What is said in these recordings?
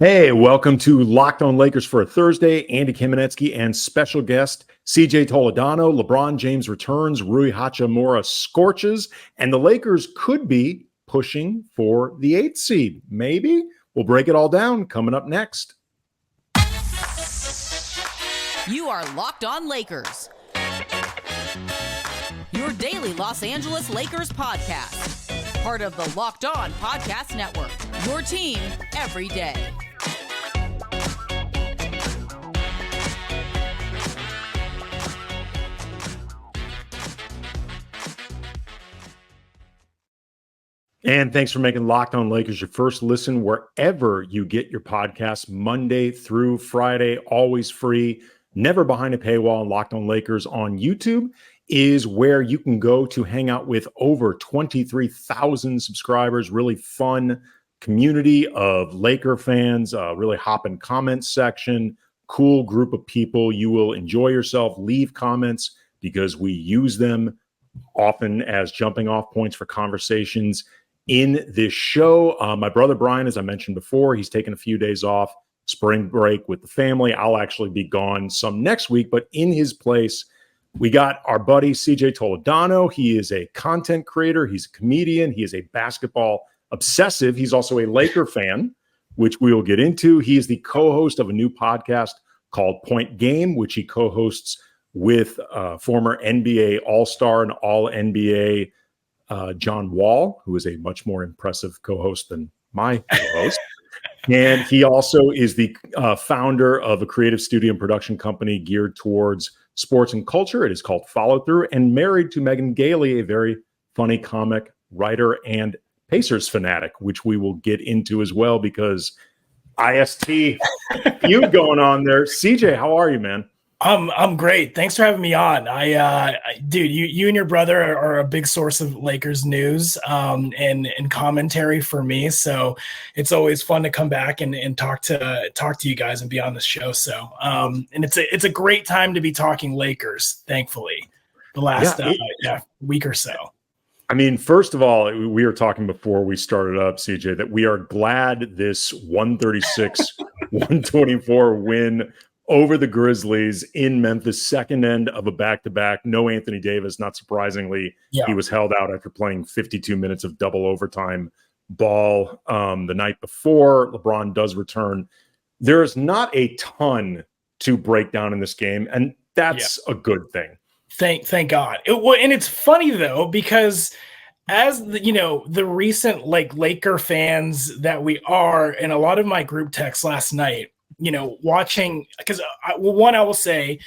Hey, welcome to Locked On Lakers for a Thursday. Andy Kamenetsky and special guest CJ Toledano. LeBron James returns, Rui Hachimura scorches, and the Lakers could be pushing for the 8th seed. Maybe. We'll break it all down coming up next. You are Locked On Lakers, your daily Los Angeles Lakers podcast. Part of the Locked On Podcast Network, your team every day. And thanks for making Locked On Lakers your first listen wherever you get your podcasts, Monday through Friday, always free, never behind a paywall. And Locked On Lakers on YouTube is where you can go to hang out with over 23,000 subscribers. Really fun community of Laker fans, really hopping comment section, cool group of people. You will enjoy yourself. Leave comments because we use them often as jumping off points for conversations in this show. My brother Brian, as I mentioned before, he's taken a few days off, spring break with the family. I'll actually be gone some next week, but in his place, we got our buddy CJ Toledano. He is a content creator. He's a comedian. He is a basketball obsessive. He's also a Laker fan, which we will get into. He is the co-host of a new podcast called Point Game, which he co-hosts with former NBA All-Star and All-NBA John Wall, who is a much more impressive co-host than my co-host. And he also is the founder of a creative studio and production company geared towards sports and culture. It is called Follow Through, and married to Megan Gailey, a very funny comic writer and Pacers fanatic, which we will get into as well because IST feud going on there. CJ, how are you, man? I'm great. Thanks for having me on. Dude, you and your brother are a big source of Lakers news and commentary for me. So it's always fun to come back and talk to you guys and be on the show. So and it's a great time to be talking Lakers. Thankfully, the last week or so. I mean, first of all, we were talking before we started up, CJ, that we are glad this 136-124 win over the Grizzlies in Memphis, second end of a back-to-back. No Anthony Davis, not surprisingly. Yeah. He was held out after playing 52 minutes of double overtime ball the night before. LeBron does return. There's not a ton to break down in this game, and that's a good thing. Thank God. And it's funny, though, because as the recent Laker fans that we are, and a lot of my group texts last night, watching, because I will say,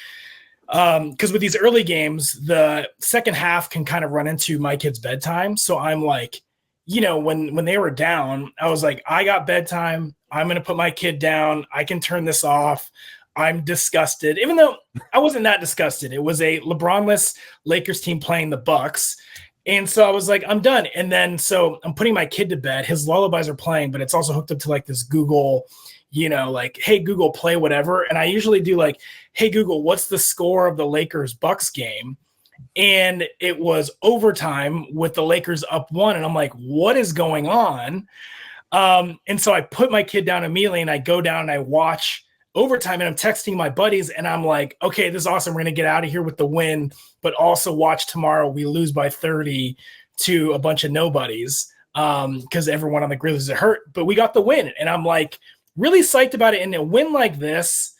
because with these early games, the second half can kind of run into my kids' bedtime. So I'm like, when they were down, I was like, I got bedtime. I'm going to put my kid down. I can turn this off. I'm disgusted, even though I wasn't that disgusted. It was a LeBron-less Lakers team playing the Bucks. And so I was like, I'm done. And then, so I'm putting my kid to bed. His lullabies are playing, but it's also hooked up to this Google, hey, Google, play whatever. And I usually do hey, Google, what's the score of the Lakers Bucks game? And it was overtime with the Lakers up 1. And I'm like, what is going on? And so I put my kid down immediately and I go down and I watch overtime, and I'm texting my buddies and I'm like, okay, this is awesome. We're going to get out of here with the win, but also watch tomorrow. We lose by 30 to a bunch of nobodies because everyone on the Grizzlies is hurt, but we got the win. And I'm like really psyched about it. And a win like this,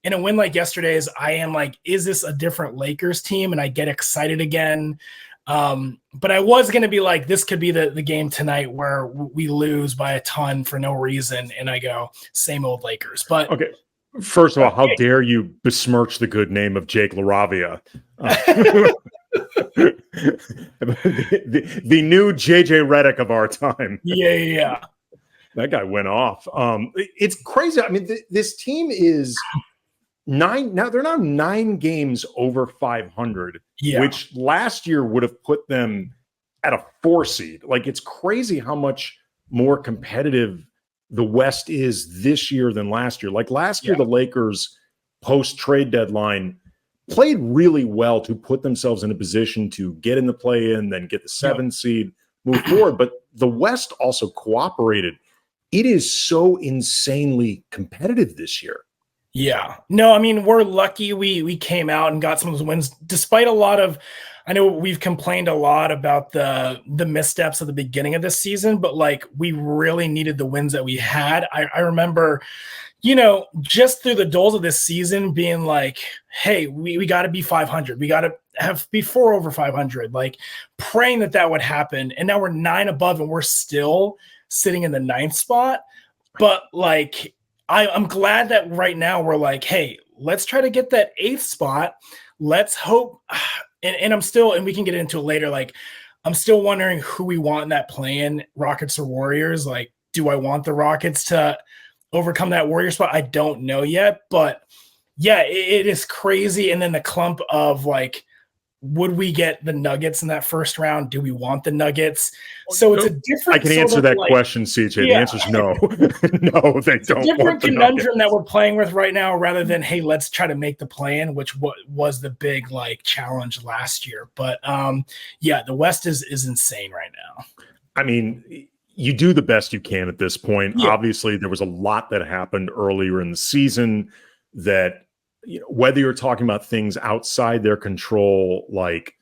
and a win like yesterday's, I am like, is this a different Lakers team? And I get excited again. But I was going to be like, this could be the game tonight where we lose by a ton for no reason. And I go, same old Lakers. But okay. First of all, how dare you besmirch the good name of Jake LaRavia? The new JJ Redick of our time. Yeah. That guy went off. It's crazy. I mean, this team is 9 now. They're now 9 games over 500, which last year would have put them at a 4 seed. It's crazy how much more competitive the West is this year than last year. Last year, the Lakers post-trade deadline played really well to put themselves in a position to get in the play-in, then get the 7 seed, move forward. But the West also cooperated it is so insanely competitive this year. Yeah. No, I mean, we're lucky we came out and got some of those wins despite a lot of, I know we've complained a lot about the missteps at the beginning of this season, but like we really needed the wins that we had. I remember, just through the doles of this season being like, hey, we got to be 500. We got to be 4 over 500, like praying that would happen. And now we're 9 above and we're still sitting in the 9th spot. But like, I'm glad that right now we're like, hey, let's try to get that 8th spot. Let's hope. And I'm still, and we can get into it later. Like, I'm still wondering who we want in that play-in, Rockets or Warriors. Like, do I want the Rockets to overcome that Warrior spot? I don't know yet, but yeah, it is crazy. And then the clump of like, would we get the Nuggets in that first round? Do we want the Nuggets? So it's a different. I can answer that question, CJ. Yeah. The answer is no. No, they don't. Different conundrum that we're playing with right now, rather than hey, let's try to make the play-in, which was the big like challenge last year. But yeah, the West is insane right now. I mean, you do the best you can at this point. Yeah. Obviously, there was a lot that happened earlier in the season that, whether you're talking about things outside their control, like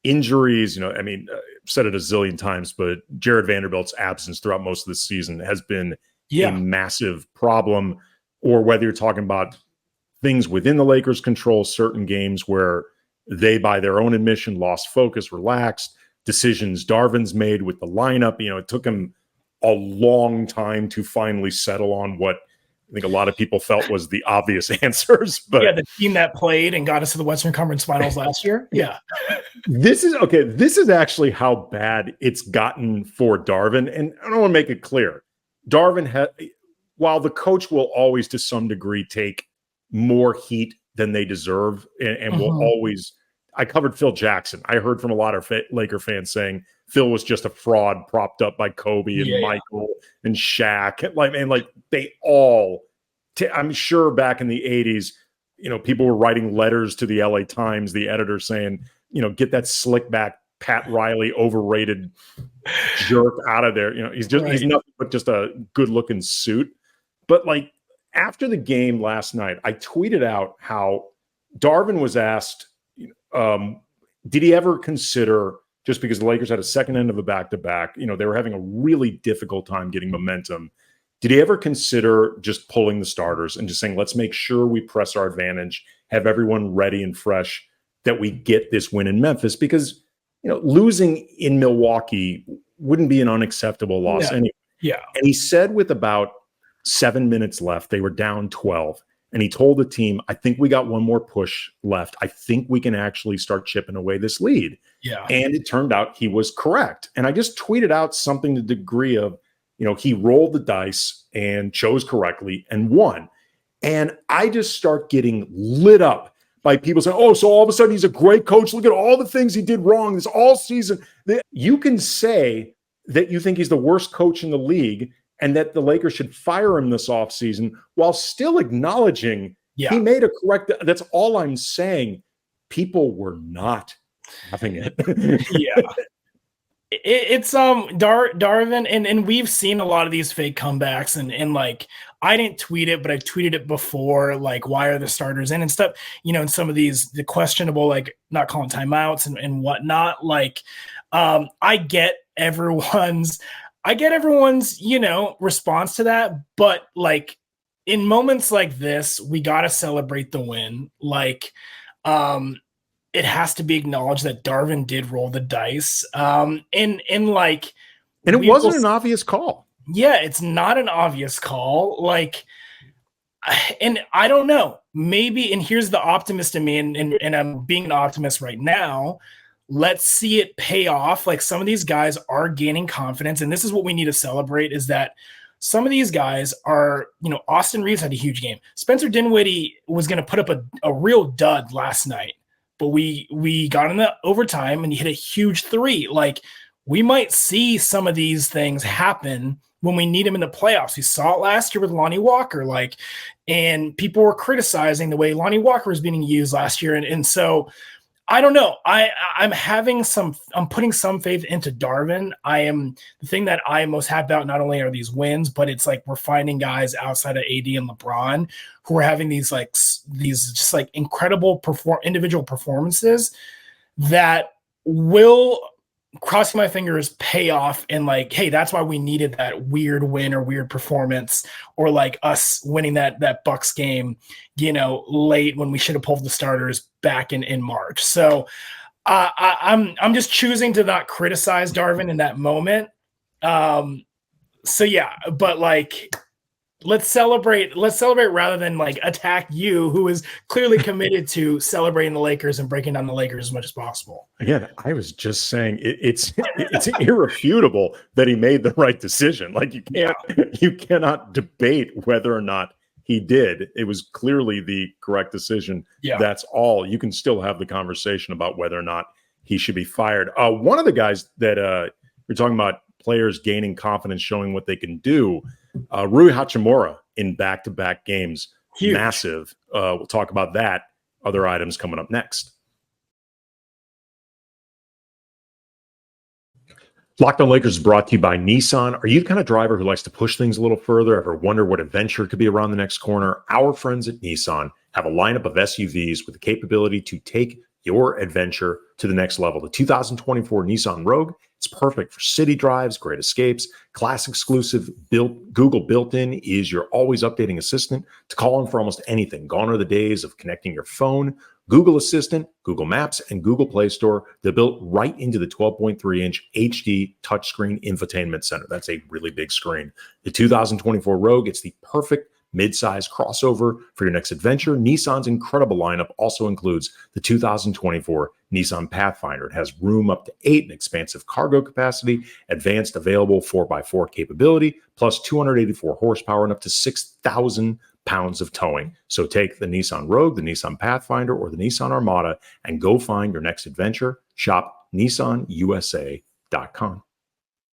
injuries, I mean, I've said it a zillion times, but Jared Vanderbilt's absence throughout most of the season has been a massive problem, or whether you're talking about things within the Lakers' control, certain games where they, by their own admission, lost focus, relaxed, decisions Darvin's made with the lineup. It took him a long time to finally settle on what I think a lot of people felt was the obvious answers. But yeah, the team that played and got us to the Western Conference Finals last year. Yeah. This is actually how bad it's gotten for Darvin. And I don't want to make it clear. Darvin, while the coach will always to some degree take more heat than they deserve and will always, I covered Phil Jackson. I heard from a lot of Laker fans saying Phil was just a fraud propped up by Kobe and Michael and Shaq. And they all, I'm sure back in the 80s, people were writing letters to the LA Times, the editor saying, get that slick back Pat Riley overrated jerk out of there. He's nothing but just a good looking suit. But like after the game last night, I tweeted out how Darvin was asked, did he ever consider, just because the Lakers had a second end of a back-to-back, they were having a really difficult time getting momentum. Did he ever consider just pulling the starters and just saying, let's make sure we press our advantage, have everyone ready and fresh, that we get this win in Memphis? Because, losing in Milwaukee wouldn't be an unacceptable loss anyway. Yeah. And he said with about 7 minutes left, they were down 12. And he told the team, I think we got one more push left. I think we can actually start chipping away this lead. Yeah. And it turned out he was correct. And I just tweeted out something to the degree of, he rolled the dice and chose correctly and won. And I just start getting lit up by people saying, oh, so all of a sudden he's a great coach. Look at all the things he did wrong this all season. You can say that you think he's the worst coach in the league and that the Lakers should fire him this offseason while still acknowledging he made a correct. That's all I'm saying. People were not having it. Yeah. It's Darvin, and we've seen a lot of these fake comebacks, and like I didn't tweet it, but I tweeted it before, like why are the starters in and stuff, and some of these the questionable, like not calling timeouts and whatnot. Like I get everyone's response to that, but like in moments like this, we got to celebrate the win. Like it has to be acknowledged that Darvin did roll the dice. And it wasn't an obvious call. Yeah, it's not an obvious call. Like, and I don't know, maybe, and here's the optimist in me, and I'm being an optimist right now. Let's see it pay off. Like some of these guys are gaining confidence. And this is what we need to celebrate, is that some of these guys are, Austin Reeves had a huge game. Spencer Dinwiddie was going to put up a real dud last night. But we got in the overtime and he hit a huge 3. Like we might see some of these things happen when we need him in the playoffs. We saw it last year with Lonnie Walker, and people were criticizing the way Lonnie Walker was being used last year. And so I don't know. I'm putting some faith into Darvin. The thing that I am most happy about not only are these wins, but it's like we're finding guys outside of AD and LeBron who are having these just like incredible individual performances that will, crossing my fingers, pay off. And like, hey, that's why we needed that weird win or weird performance, or like us winning that Bucks game, late when we should have pulled the starters back in March. So I'm just choosing to not criticize Darvin in that moment. So yeah, but like, let's celebrate rather than like attack you, who is clearly committed to celebrating the Lakers and breaking down the Lakers as much as possible. Again, I was just saying it's irrefutable that he made the right decision. Like you cannot debate whether or not he did. It was clearly the correct decision. Yeah. That's all. You can still have the conversation about whether or not he should be fired. One of the guys that you're talking about, players gaining confidence, showing what they can do. Rui Hachimura in back-to-back games. Huge. Massive. We'll talk about that. Other items coming up next. Locked on Lakers is brought to you by Nissan. Are you the kind of driver who likes to push things a little further? Ever wonder what adventure could be around the next corner? Our friends at Nissan have a lineup of SUVs with the capability to take your adventure to the next level. The 2024 Nissan Rogue, it's perfect for city drives, great escapes. Class exclusive Google built-in is your always updating assistant to call on for almost anything. Gone are the days of connecting your phone. Google Assistant, Google Maps, and Google Play Store, they're built right into the 12.3-inch HD touchscreen infotainment center. That's a really big screen. The 2024 Rogue, it's the perfect mid-size crossover for your next adventure. Nissan's incredible lineup also includes the 2024 Nissan Pathfinder. It has room up to 8 and expansive cargo capacity, advanced available 4x4 capability, plus 284 horsepower and up to 6,000 pounds of towing. So take the Nissan Rogue, the Nissan Pathfinder, or the Nissan Armada and go find your next adventure. Shop nissanusa.com.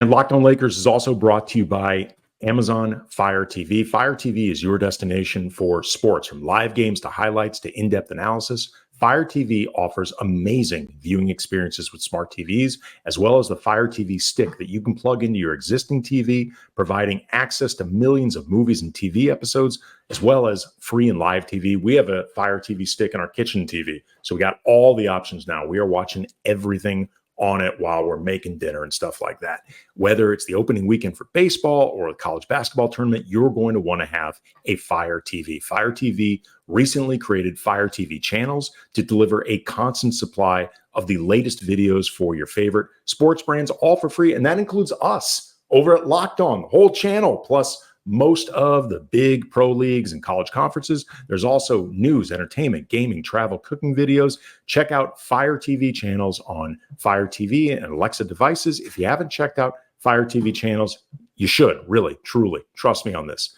And Locked on Lakers is also brought to you by Amazon Fire TV. Fire TV is your destination for sports, from live games to highlights to in-depth analysis. Fire TV offers amazing viewing experiences with smart TVs, as well as the Fire TV stick that you can plug into your existing TV, providing access to millions of movies and TV episodes, as well as free and live TV. We have a Fire TV stick in our kitchen TV, so we got all the options now. We are watching everything on it while we're making dinner and stuff like that. Whether it's the opening weekend for baseball or a college basketball tournament, you're going to want to have a Fire TV. Fire TV recently created Fire TV channels to deliver a constant supply of the latest videos for your favorite sports brands, all for free. And that includes us over at Locked On, the whole channel, plus most of the big pro leagues and college conferences. There's also news, entertainment, gaming, travel, cooking videos. Check out Fire TV channels on Fire TV and Alexa devices. If you haven't checked out Fire TV channels, you should, really, truly. Trust me on this.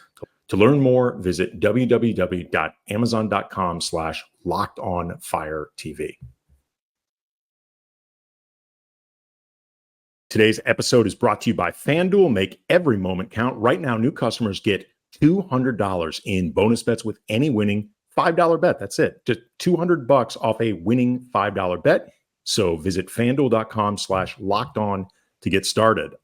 To learn more, visit www.amazon.com/lockedonfiretv. Today's episode is brought to you by FanDuel. Make every moment count. Right now, new customers get $200 in bonus bets with any winning $5 bet. That's it. Just $200 off a winning $5 bet. So visit FanDuel.com/lockedon to get started.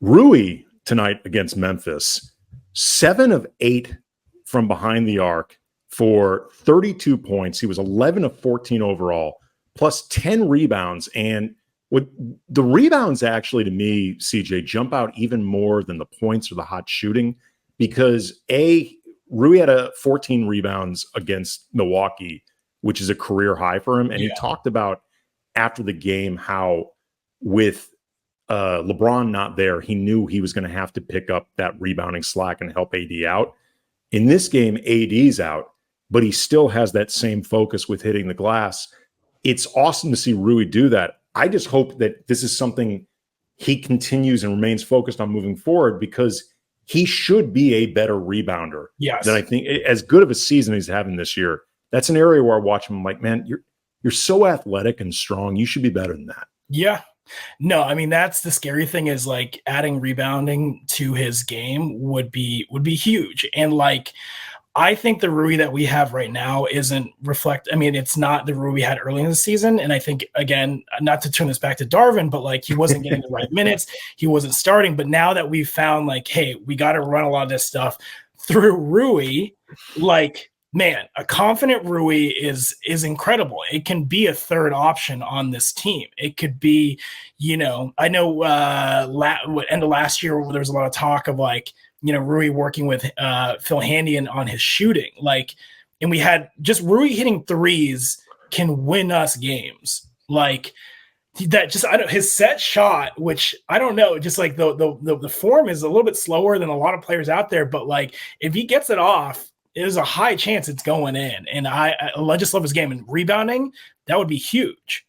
Rui tonight against Memphis, 7 of 8 from behind the arc for 32 points. He was 11 of 14 overall, plus 10 rebounds. And what the rebounds actually, to me, CJ, jump out even more than the points or the hot shooting, because Rui had 14 rebounds against Milwaukee, which is a career high for him. And he talked about after the game how with LeBron not there, he knew he was going to have to pick up that rebounding slack and help AD out. In this game, AD's out, but he still has that same focus with hitting the glass. It's awesome to see Rui do that. I just hope that this is something he continues and remains focused on moving forward, because he should be a better rebounder. Yes. Than I think. As good of a season he's having this year, that's an area where I watch him, I'm like, man, you're so athletic and strong. You should be better than that. Yeah. No, I mean, that's the scary thing, is like adding rebounding to his game would be huge. And like, I think the Rui that we have right now isn't it's not the Rui we had early in the season. And I think, again, not to turn this back to Darvin, but like he wasn't getting the right minutes. He wasn't starting. But now that we've found like, hey, we got to run a lot of this stuff through Rui, like, man, a confident Rui is incredible. It can be a third option on this team. It could be, I know end of last year there was a lot of talk of like, Rui working with Phil Handy on his shooting. Like, and we had just Rui hitting threes can win us games. Like that just, his set shot, which I don't know, just like the form is a little bit slower than a lot of players out there. But like, if he gets it off, there's a high chance it's going in. And I just love his game, and rebounding, that would be huge.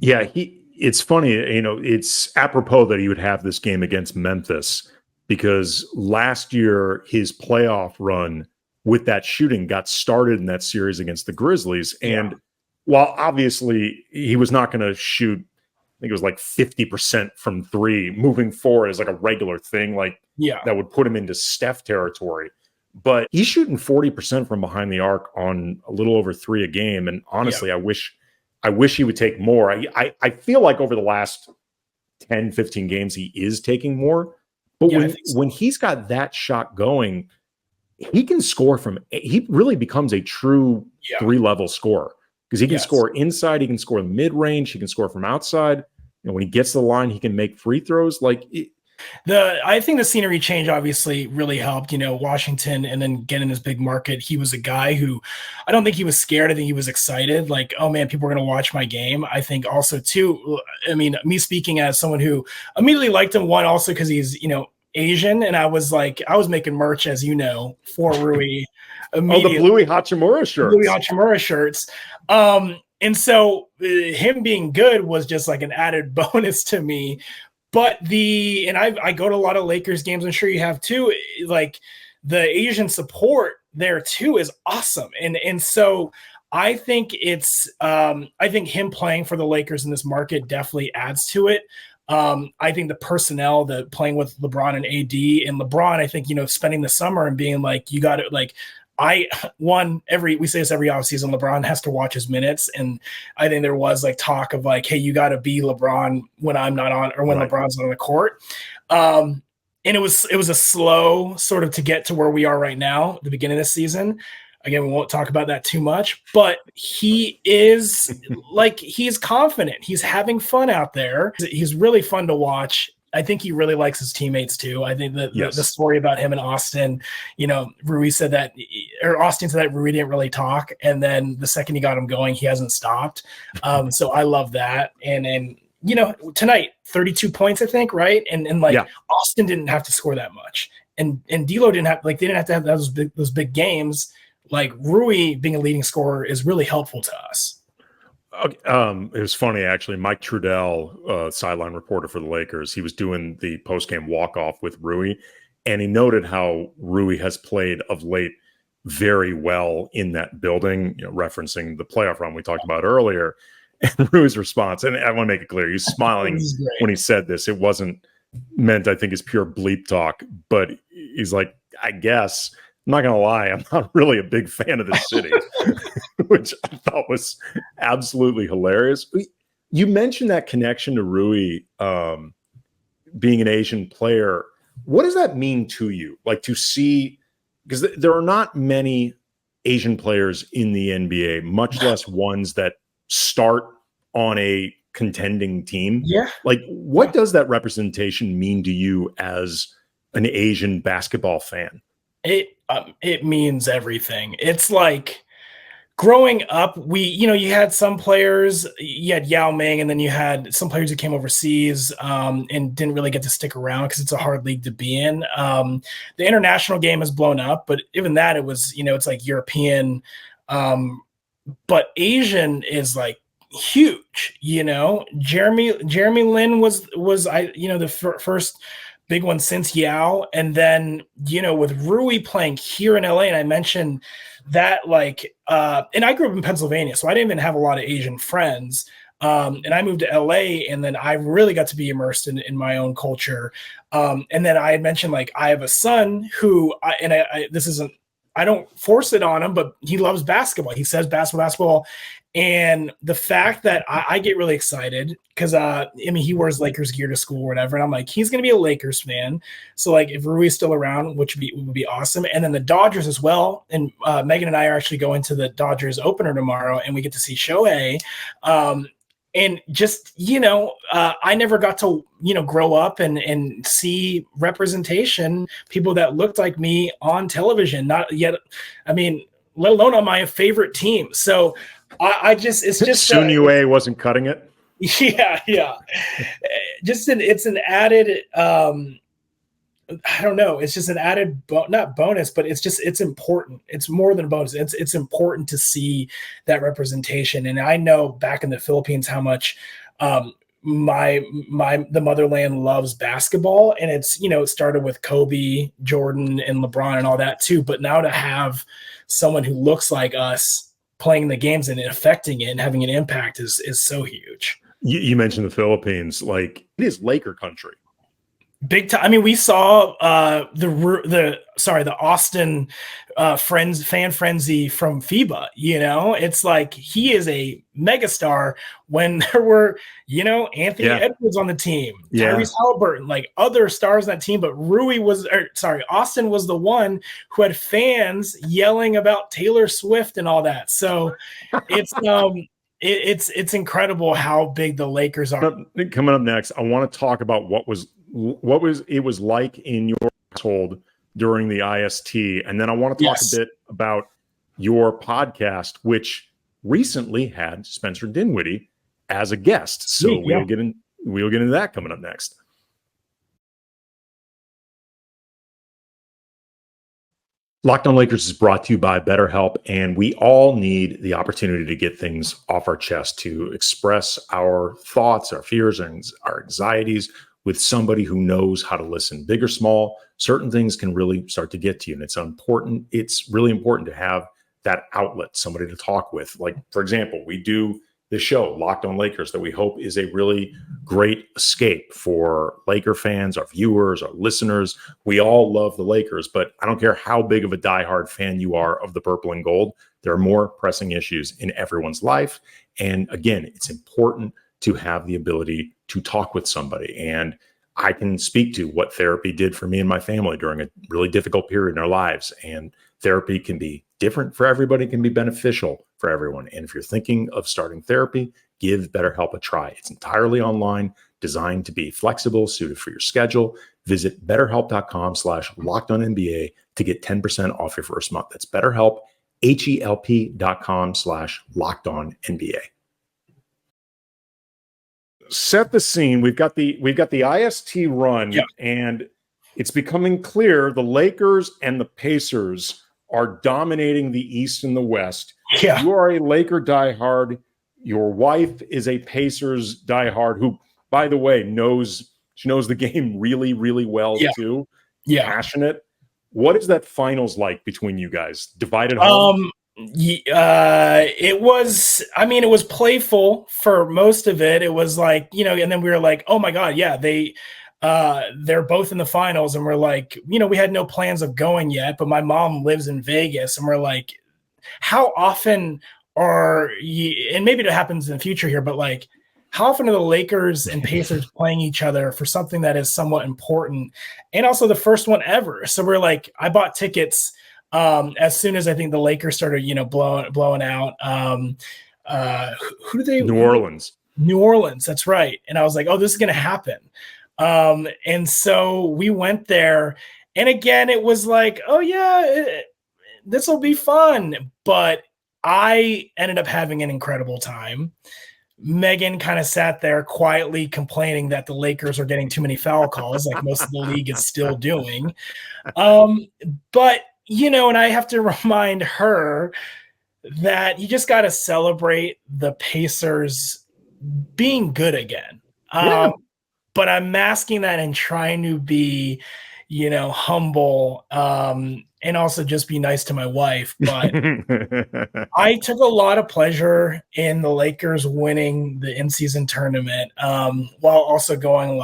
Yeah. It's funny, it's apropos that he would have this game against Memphis, because last year his playoff run with that shooting got started in that series against the Grizzlies. And while obviously he was not going to shoot, I think it was like 50% from three moving forward as like a regular thing, like that would put him into Steph territory. But he's shooting 40% from behind the arc on a little over three a game. And honestly, I wish he would take more. I feel like over the last 10, 15 games, he is taking more. But when he's got that shot going, he can score he really becomes a true 3-level scorer, because he can score inside, he can score mid-range, he can score from outside. When he gets to the line, he can make free throws. I think the scenery change obviously really helped, Washington, and then getting this big market. He was a guy who, I don't think he was scared. I think he was excited. Like, oh man, people are going to watch my game. I think also too, me speaking as someone who immediately liked him, one, also because he's, Asian. And I was making merch, as for Rui. The Rui Hachimura shirts. Rui Hachimura shirts. And so him being good was just like an added bonus to me. But I go to a lot of Lakers games, I'm sure you have too. Like, the Asian support there too is awesome. And so I think I think him playing for the Lakers in this market definitely adds to it. I think the personnel, the playing with LeBron and AD, and LeBron, I think, spending the summer and being like, you got it. Like, we say this every offseason, LeBron has to watch his minutes. And I think there was like talk of like, hey, you got to be LeBron when I'm not on, or when LeBron's not on the court. And it was a slow sort of to get to where we are right now, the beginning of the season. Again, we won't talk about that too much, but he is he's confident. He's having fun out there. He's really fun to watch. I think he really likes his teammates too. I think that the story about him and Austin, Rui said that, or Austin said that Rui didn't really talk. And then the second he got him going, he hasn't stopped. So I love that. And tonight, 32 points, I think, right? And Austin didn't have to score that much. And D'Lo didn't have, they didn't have to have those big games. Like, Rui being a leading scorer is really helpful to us. It was funny, actually. Mike Trudell, sideline reporter for the Lakers, he was doing the post-game walk-off with Rui, and he noted how Rui has played of late very well in that building, referencing the playoff run we talked about earlier. And Rui's response, and I want to make it clear, he's smiling when he said this. It wasn't meant, I think, as pure bleep talk, but he's like, I guess, I'm not going to lie, I'm not really a big fan of this city, which I thought was absolutely hilarious. You mentioned that connection to Rui being an Asian player. What does that mean to you? Like, to see, because there are not many Asian players in the NBA, much less ones that start on a contending team. Yeah. Like, what does that representation mean to you as an Asian basketball fan? It means everything. It's like, growing up, you had some players, you had Yao Ming, and then you had some players who came overseas and didn't really get to stick around because it's a hard league to be in. The international game has blown up, but even that, it was, it's like European, but Asian is like huge. Jeremy Lin was the first big one since Yao. And then, with Rui playing here in LA, and I mentioned that, and I grew up in Pennsylvania, so I didn't even have a lot of Asian friends. And I moved to LA, and then I really got to be immersed in my own culture. And then I had mentioned, I have a son who, this isn't force it on him, but he loves basketball. He says basketball. And the fact that I get really excited because, he wears Lakers gear to school or whatever. And I'm like, he's going to be a Lakers fan. So, like, if Rui's still around, which would be awesome. And then the Dodgers as well. And Megan and I are actually going to the Dodgers opener tomorrow, and we get to see Shohei. And just, I never got to, grow up and see representation, people that looked like me on television, not yet. Let alone on my favorite team. So it's just Sunue wasn't cutting it. Yeah. It's an added, I don't know. It's just an added, not bonus, but it's important. It's more than a bonus. It's important to see that representation. And I know back in the Philippines how much the motherland loves basketball, and it's, it started with Kobe, Jordan, and LeBron and all that too. But now to have someone who looks like us playing the games and affecting it and having an impact is so huge. You mentioned the Philippines, like it is Laker country. Big time. We saw the Austin fan frenzy from FIBA. It's like he is a megastar when there were, Anthony Edwards on the team, Tyrese Halliburton, like other stars on that team. But Austin was the one who had fans yelling about Taylor Swift and all that. So it's it's incredible how big the Lakers are. Coming up next, I want to talk about what it was like in your household during the IST. And then I want to talk a bit about your podcast, which recently had Spencer Dinwiddie as a guest. So we'll get into that coming up next. Locked On Lakers is brought to you by BetterHelp, and we all need the opportunity to get things off our chest, to express our thoughts, our fears, and our anxieties with somebody who knows how to listen. Big or small, certain things can really start to get to you, and it's really important to have that outlet, somebody to talk with. Like, for example, we do the show Locked On Lakers that we hope is a really great escape for Laker fans, our viewers, our listeners. We all love the Lakers, but I don't care how big of a diehard fan you are of the purple and gold. There are more pressing issues in everyone's life. And again, it's important to have the ability to talk with somebody. And I can speak to what therapy did for me and my family during a really difficult period in our lives. And therapy can be different for everybody, can be beneficial for everyone. And if you're thinking of starting therapy, give BetterHelp a try. It's entirely online, designed to be flexible, suited for your schedule. Visit BetterHelp.com/LockedOnNBA to get 10% off your first month. That's BetterHelp, HELP.com/LockedOnNBA. Set the scene. We've got the IST run, and it's becoming clear the Lakers and the Pacers are dominating the East and the West. Yeah. You are a Laker diehard. Your wife is a Pacers diehard who, by the way, knows the game really, really well too. Yeah. Passionate. What is that finals like between you guys? Divided home? It was playful for most of it. It was like, and then we were like, oh my God, yeah, they're both in the finals, and we're like, we had no plans of going yet, but my mom lives in Vegas, and we're like, how often are you, and maybe it happens in the future here, but like, how often are the Lakers and Pacers playing each other for something that is somewhat important, and also the first one ever? So we're like, I bought tickets as soon as I think the Lakers started, blowing out. Who do they? New Orleans. New Orleans, that's right. And I was like, oh, this is going to happen. And so we went there, and again, it was like, oh yeah, this will be fun. But I ended up having an incredible time. Megan kind of sat there quietly complaining that the Lakers are getting too many foul calls, like most of the league is still doing. But, and I have to remind her that you just got to celebrate the Pacers being good again. But I'm masking that and trying to be, humble, and also just be nice to my wife. But I took a lot of pleasure in the Lakers winning the in-season tournament, while also going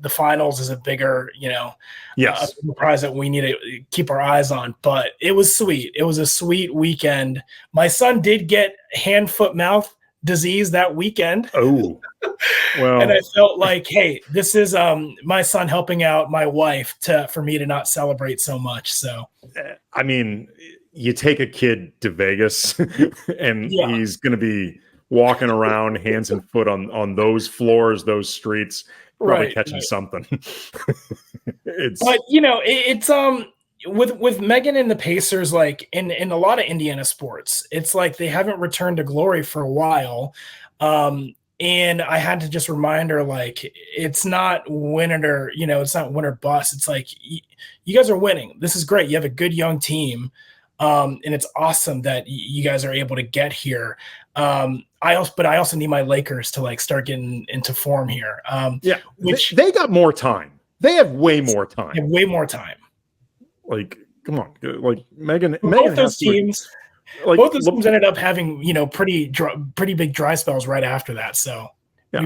the finals is a bigger, Yes. prize that we need to keep our eyes on. But it was sweet. It was a sweet weekend. My son did get hand, foot, mouth disease that weekend. Oh, well, and I felt like, hey, this is my son helping out my wife for me to not celebrate so much. So, I mean, you take a kid to Vegas and he's going to be walking around hands and foot on those floors, those streets, probably catching something. But it's with Megan and the Pacers, like in a lot of Indiana sports, it's like they haven't returned to glory for a while. And I had to just remind her, like, it's not win it or, it's not win or bust. It's like, you guys are winning. This is great. You have a good young team. And it's awesome that you guys are able to get here. I also need my Lakers to start getting into form here. Which they got more time. They have way more time. They have way more time. Like, come on, like Megan. Both those teams ended up having pretty big dry spells right after that. So yeah,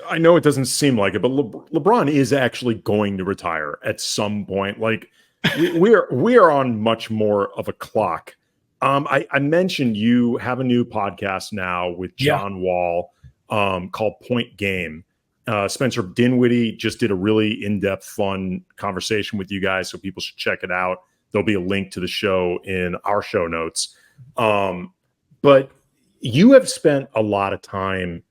I know it doesn't seem like it, but LeBron is actually going to retire at some point. Like we are on much more of a clock. I mentioned you have a new podcast now with John Wall called Point Game. Spencer Dinwiddie just did a really in-depth, fun conversation with you guys, so people should check it out. There'll be a link to the show in our show notes. But you have spent a lot of time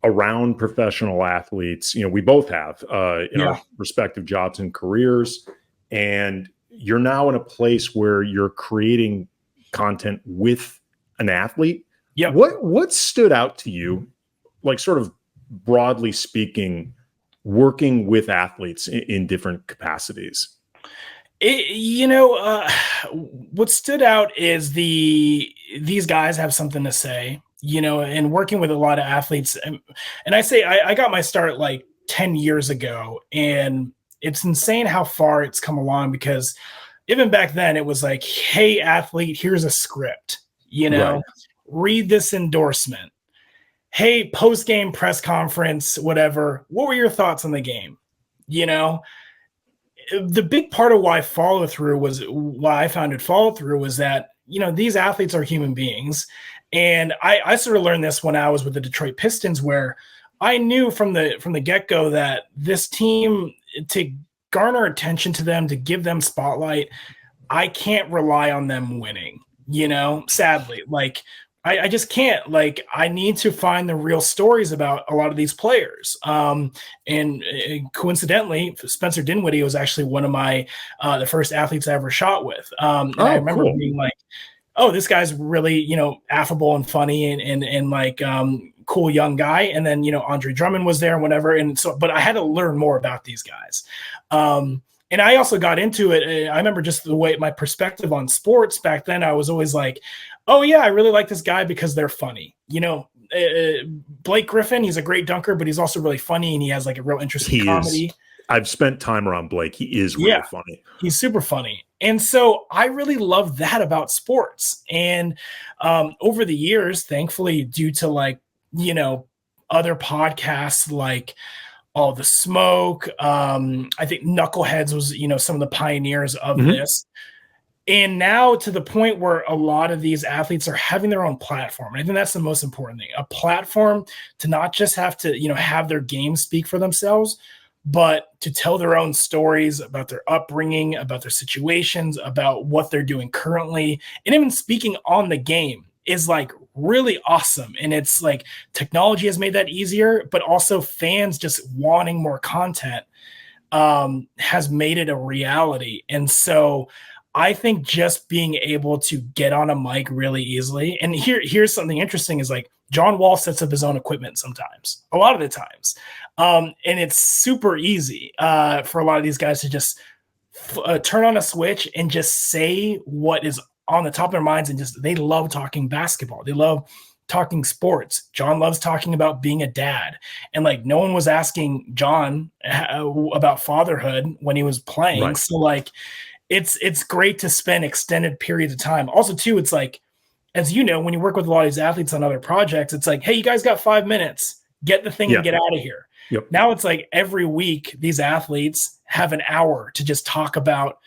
around professional athletes. We both have in our respective jobs and careers. And you're now in a place where you're creating content with an athlete. Yeah. What stood out to you, like sort of broadly speaking, working with athletes in different capacities? What stood out is these guys have something to say, and working with a lot of athletes. And I say, I got my start like 10 years ago, and it's insane how far it's come along, because even back then it was like, hey, athlete, here's a script, read this endorsement. Hey, post-game press conference, whatever. What were your thoughts on the game? The big part of why I found it follow through was that, these athletes are human beings. And I sort of learned this when I was with the Detroit Pistons, where I knew from the get-go that this team, to garner attention to them, to give them spotlight, I can't rely on them winning, sadly. I just can't. I need to find the real stories about a lot of these players. And coincidentally, Spencer Dinwiddie was actually one of my the first athletes I ever shot with. And I remember being like, oh, this guy's really, affable and funny and cool young guy. And then, Andre Drummond was there and whatever. And so, but I had to learn more about these guys. And I also got into it. I remember just the way my perspective on sports back then, I was always like, oh yeah, I really like this guy because they're funny. Blake Griffin, he's a great dunker, but he's also really funny, and he has like a real interesting comedy. I've spent time around Blake. He is really funny. He's super funny. And so I really love that about sports. And over the years, thankfully, due to other podcasts like All the Smoke, I think Knuckleheads was, some of the pioneers of this. And now to the point where a lot of these athletes are having their own platform. And I think that's the most important thing, a platform to not just have to, have their game speak for themselves, but to tell their own stories about their upbringing, about their situations, about what they're doing currently. And even speaking on the game is really awesome. And it's technology has made that easier, but also fans just wanting more content has made it a reality. And so I think just being able to get on a mic really easily, and here's something interesting is John Wall sets up his own equipment sometimes, a lot of the times. And it's super easy for a lot of these guys to just turn on a switch and just say what is on the top of their minds. And just, they love talking basketball. They love talking sports. John loves talking about being a dad. And like no one was asking John about fatherhood when he was playing. Right. So like it's great to spend extended periods of time. Also too, it's like, as you know, when you work with a lot of these athletes on other projects, it's like, hey, you guys got 5 minutes, get the thing and get out of here. Yep. Now it's like every week these athletes have an hour to just talk about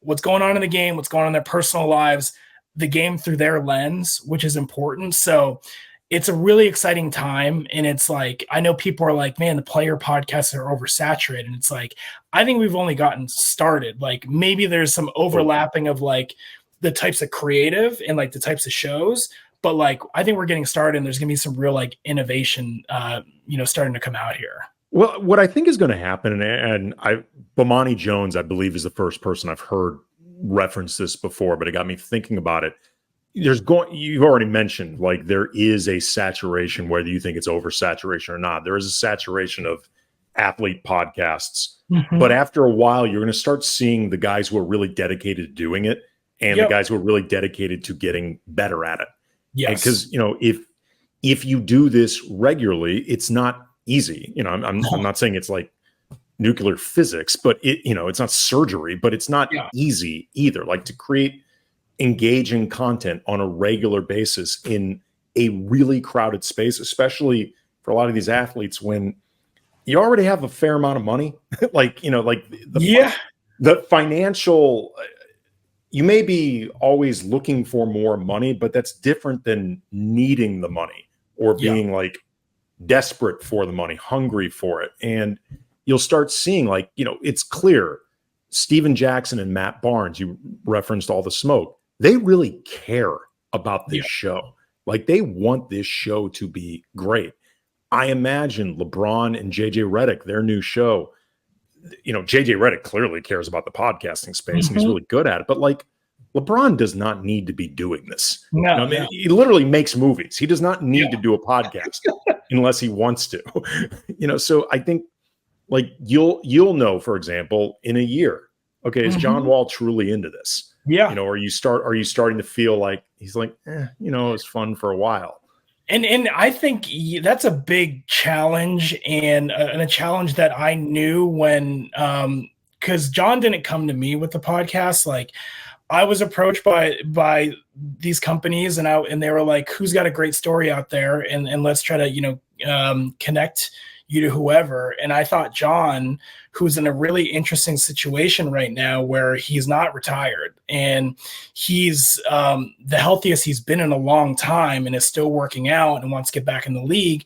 what's going on in the game, what's going on in their personal lives, the game through their lens, which is important. So it's a really exciting time. And it's like, I know people are like, man, the player podcasts are oversaturated. And it's like, I think we've only gotten started. Like maybe there's some overlapping of like the types of creative and like the types of shows, but like, I think we're getting started and there's going to be some real like innovation, starting to come out here. Well, what I think is going to happen, and Bomani Jones, I believe, is the first person I've heard reference this before, but it got me thinking about it. You've already mentioned, like, there is a saturation, whether you think it's oversaturation or not. There is a saturation of athlete podcasts. Mm-hmm. But after a while, you're going to start seeing the guys who are really dedicated to doing it and the guys who are really dedicated to getting better at it. Yes. Because, if you do this regularly, it's not easy. I'm not saying it's like nuclear physics, but it's not surgery, but it's not easy either. Like to create engaging content on a regular basis in a really crowded space, especially for a lot of these athletes when you already have a fair amount of money, the financial, you may be always looking for more money, but that's different than needing the money or being like desperate for the money, hungry for it. And you'll start seeing it's clear Steven Jackson and Matt Barnes, you referenced All the Smoke. They really care about this show. Like they want this show to be great. I imagine LeBron and JJ Redick, their new show, JJ Redick clearly cares about the podcasting space and he's really good at it. But like LeBron does not need to be doing this. No. He literally makes movies. He does not need to do a podcast unless he wants to. So I think like you'll know, for example, in a year, okay, is John Wall truly into this? Yeah. Are you starting to feel like he's like, it was fun for a while. And I think that's a big challenge and a challenge that I knew when, because John didn't come to me with the podcast. Like I was approached by these companies and they were like, who's got a great story out there? And let's try to, connect you to whoever. And I thought John, who's in a really interesting situation right now where he's not retired and he's the healthiest he's been in a long time and is still working out and wants to get back in the league,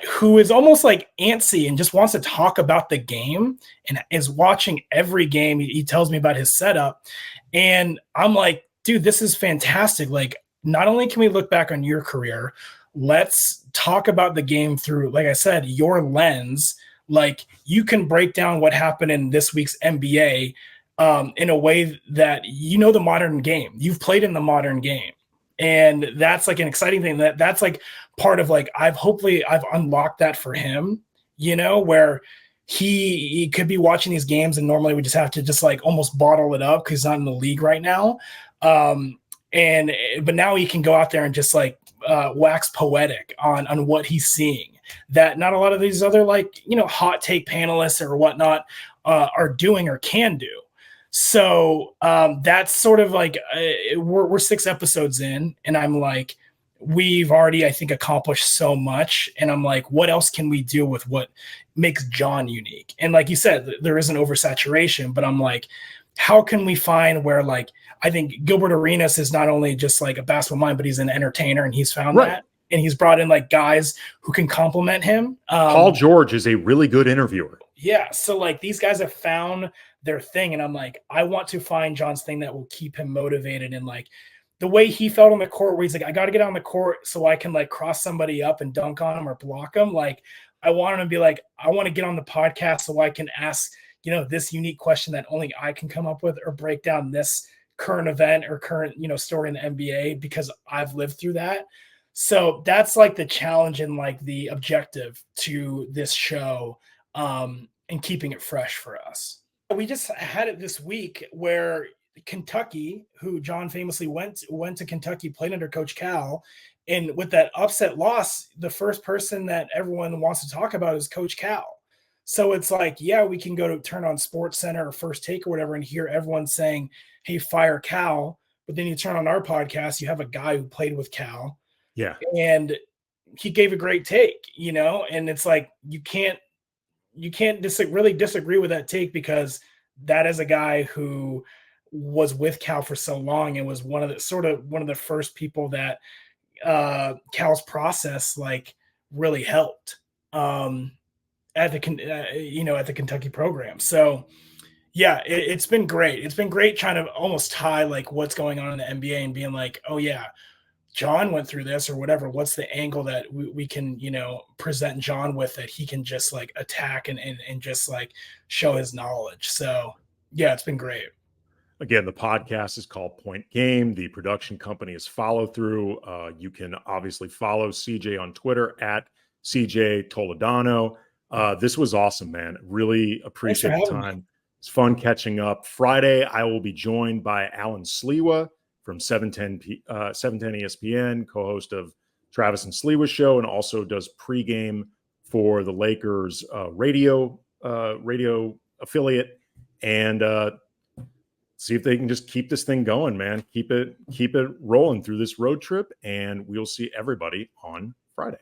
who is almost like antsy and just wants to talk about the game and is watching every game. He tells me about his setup. And I'm like, dude, this is fantastic. Like, not only can we look back on your career, let's talk about the game through, like I said, your lens. Like you can break down what happened in this week's NBA in a way that the modern game. You've played in the modern game. And that's like an exciting thing that's like part of like, I've unlocked that for him, where he could be watching these games and normally we just have to just like almost bottle it up because he's not in the league right now. But now he can go out there and just like wax poetic on what he's seeing that not a lot of these other hot take panelists or whatnot are doing or can do. So that's sort of like we're 6 episodes in and I'm like, we've already, I think, accomplished so much. And I'm like, what else can we do with what makes John unique? And like you said, there is an oversaturation, but I'm like, how can we find where like, I think Gilbert Arenas is not only just like a basketball mind, but he's an entertainer and he's found that. And he's brought in like guys who can complement him. Paul George is a really good interviewer. Yeah. So like these guys have found their thing. And I'm like, I want to find John's thing that will keep him motivated. And like the way he felt on the court where he's like, I got to get on the court so I can like cross somebody up and dunk on him or block him. Like I want him to be like, I want to get on the podcast so I can ask, this unique question that only I can come up with or break down this current event or current, story in the NBA because I've lived through that. So that's like the challenge and like the objective to this show and keeping it fresh for us. We just had it this week where Kentucky, who John famously went to Kentucky, played under Coach Cal. And with that upset loss, the first person that everyone wants to talk about is Coach Cal. So it's like, yeah, we can go to turn on Sports Center or First Take or whatever and hear everyone saying, hey, fire Cal. But then you turn on our podcast, you have a guy who played with Cal. Yeah. And he gave a great take, you know, and it's like, you can't really disagree with that take, because that is a guy who was with Cal for so long and was one of the first people that Cal's process like really helped at the Kentucky program. So yeah, it's been great. It's been great trying to almost tie like what's going on in the NBA and being like, oh yeah, John went through this or whatever. What's the angle that we can, present John with that he can just like attack and just like show his knowledge. So yeah, it's been great. Again, the podcast is called Point Game. The production company is Follow Through. You can obviously follow CJ on Twitter at CJ Toledano. This was awesome, man. Really appreciate the time. It's fun catching up. Friday, I will be joined by Alan Sliwa from 710 ESPN, co-host of Travis and Sliwa's show, and also does pregame for the Lakers radio affiliate. And see if they can just keep this thing going, man. Keep it rolling through this road trip, and we'll see everybody on Friday.